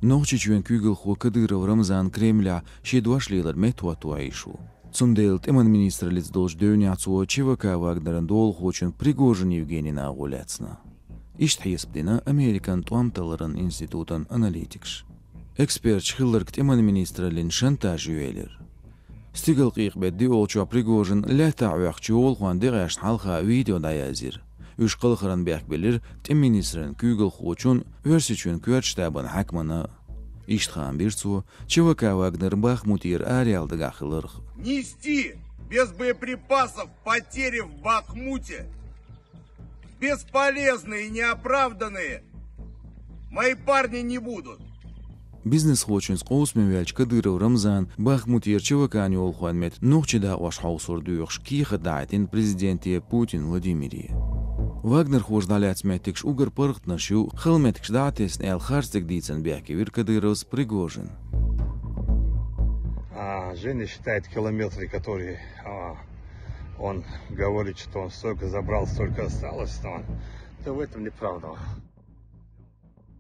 نوچچوين كوغل خو كديرو رمضان كريملا شيدواشليلر متواتو عيشو Цундейлт эман министрлиц долж дönyацуо чивака вагдаран дол хочун Пригожин Евгенина агуляцна. Ишт хиспдина Американ туамталарын институтан аналитикш. Эксперт хилларкт эман министрлин шантаж юэлер. Стигл қиқбедди олчуа Пригожин ләта уяқчу олхуан дегаш халха видео даязир. Үш қылқыран бәкбелер тем министрин кюгл хочун версичун кюарчтабан хакмана. Иштхан бирцу, ЧВК Вагнер Бахмутир ареалды гахылырх. Нести без боеприпасов потери в Бахмуте. Бесполезные и неоправданные. Мои парни не будут. Бизнес хочун сқоус мевелч Кадыров Рамзан Бахмутир ЧВК нёлхуан мет нухчида ваш хаусур дюйхш киха дайтин президенте Путин Владимире. Вагнер хош даляц метикш угар пырхтнашу хылметикш датес эл харстик дицен бяхкивир Кадыровс Пригожин. Женя считает километры, которые он говорит, что он столько забрал, столько осталось, но это в этом неправда.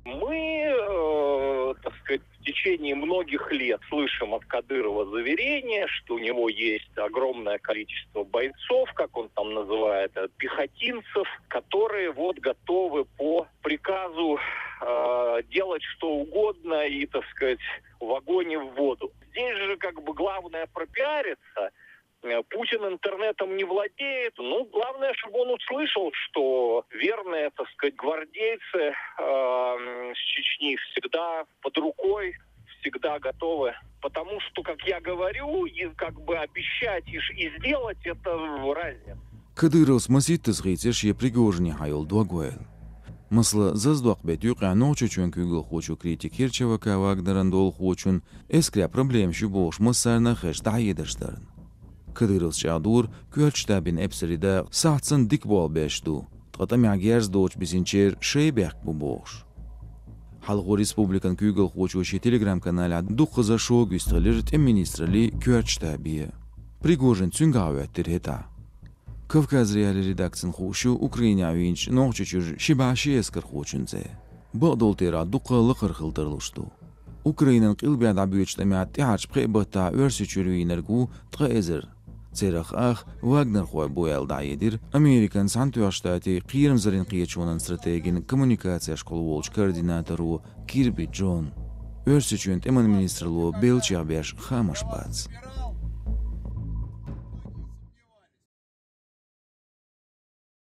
Мы, так сказать, в течение многих лет слышим от Кадырова заверение, что у него есть огромное количество бойцов, как он там называет, пехотинцев, которые вот готовы по приказу делать что угодно и, так сказать, в огонь и в воду. Здесь же как бы главное пропиариться. Путин интернетом не владеет. Ну, главное, чтобы он услышал, что верные, так сказать, гвардейцы с Чечни всегда под рукой, всегда готовы. Потому что, как я говорю, и как бы обещать и сделать, это разница. Кадыров смасит тезгитеш е Пригожин хайол дуагуэл. Мысла заздуак бет юqa ночучун кюгл хочу критикир ЧВК Вагнеран дол хочун эскря проблем шубош мысарна хэш даедерштарн. Кадыров чадур кюльчтабин эпсерида саатсан дикбол бешту. Тгатам ягерз доч бисинчер шейбек бубош. Халгу республикан кюгл хочу ши телеграм-каналя духза шог истрелер министрли кюльчтабие. Пригожин цунгаветтер хета. Кавказ реали редакцин хушу Украина винч нохчучур шибаши эскер хочунзе. Бадол тера дуқалы қырқылдырлышту. Украинан қилбяд абюечтамят тяч пқибата версичурвинергу тғезер. Церах ах Вагнер хуай боял даедир Американ Сантуаштати қирмзарин қиечунан стратегин коммуникация школ волч координатору Кирби Джон. Версичуент эман министрлу Белчабеш хамашбац.